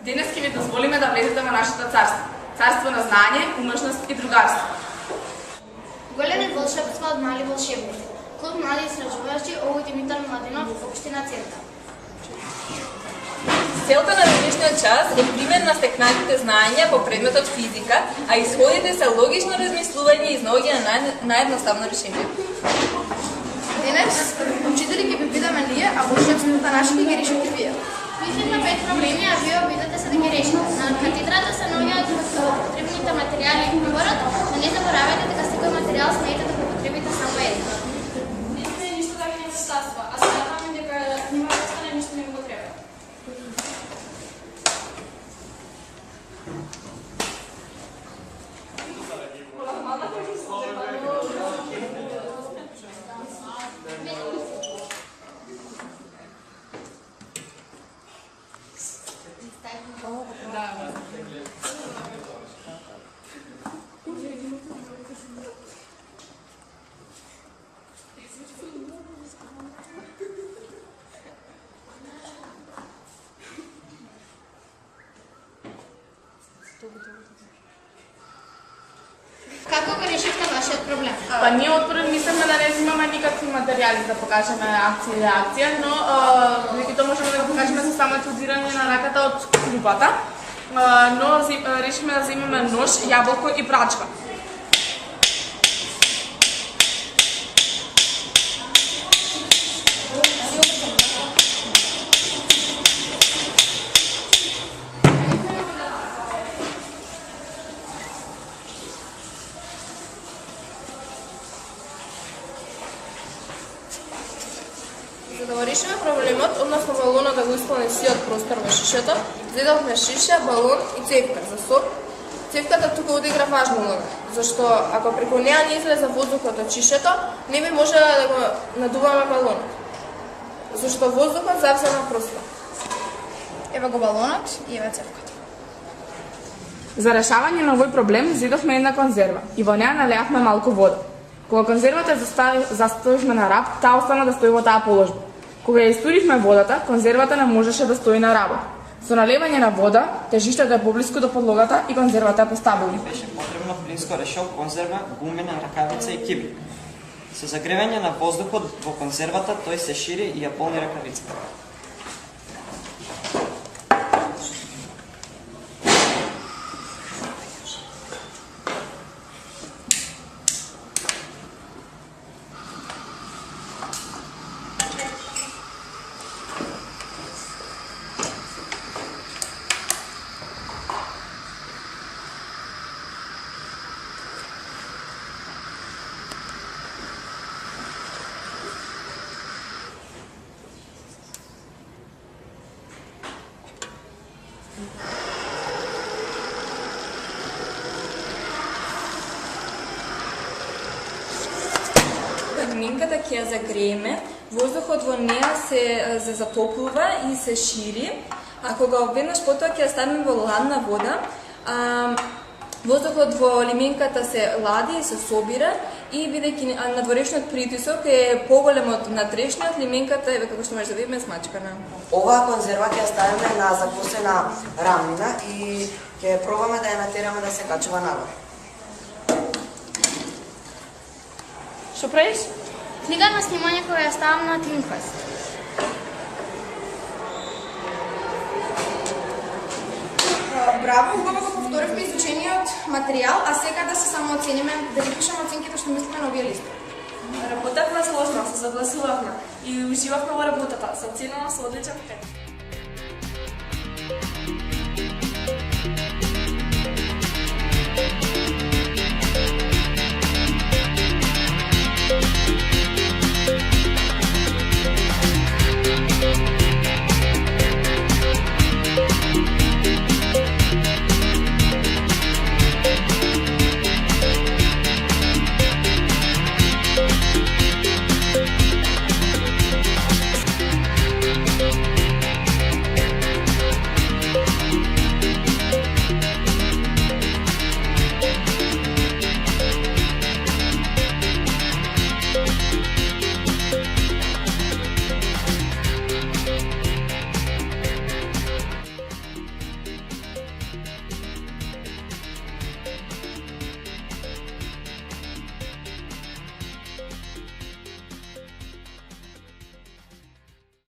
Денес ќе ви дозволиме да влезете во нашето царство. Царство на знање, умешност и другарство. Големи волшебства од мали волшебници. Клуб млади истражувачи Олу Димитар Младенов, општина Цента. Целта на денешниот час е пример на стекнатите знаења по предметот физика, а исходите се логично размислување и изнаоѓање на наједноставно решение. Денес учители ќе ви бидеме ние, а волшебствата наши ќе ги решите вие. Мислим на 5 проблеми, а вие обидете се да ги решите. На катедрата се наоѓаат потребните материјали и говорат, но не заборавајте дека секој материјал смеете да го потребите само еднаш. Не сме ништо да ги недостатства, а сметаме дека нема да остане ништо не го треба. Како го решивте вашиот проблем? Па ние отпрв мислевме да не имаме никакви материјали да покажеме акција и реакција, но меѓутоа можеме да го покажеме со само чудирање на раката од клупата, но решиме да земеме нож, јаболко и прачка. За да го решиме проблемот, односно балонот да го исполни сиот простор во шишето, зедовме шиша, балон и цевка за сок. Цевката тука одигра важна улога, зашто ако преку неа не излезе воздухот од шишето, не би можеле да го надуваме балонот, зашто воздухот завзема простор. Ева го балонот и ева цевката. За решавање на овој проблем зедовме една конзерва и во неа налеавме малку вода. Кога конзервата заставивме на раб, таа остана да стои во таа положба. Кога ја истуривме водата, конзервата не можеше да стои на работ. Со налевање на вода, тежиштето е поблиску до подлогата и конзервата е постабилна. Беше потребно плинско решок, конзерва, гумена ракавица и кибри. Со загревање на воздухот во конзервата, тој се шири и ја полни ракавицата. Лиминката ќе ја загрееме, воздухот во неа се затоплува и се шири, а кога веднаш потоа ќе ја ставиме во ладна вода, воздухот во лиминката се лади и се собира и бидејќи надворешниот притисок е поголем од внатрешниот, лиминката е како што може да видиме смачкана. Оваа конзерва ќе ја ставиме на закусена рамнина и ќе пробаме да ја натераме да се качува нагоре. Што правиш? Книга на снимање кога ја ставам на Тинквест. Браво, убаво го повторивме изучениот материјал, а сега да се само оцениме, да ги пишеме оценките што мислиме на овие листови. Работевме сложно, се согласувавме и уживавме во работата. Се оценува со одличен 5.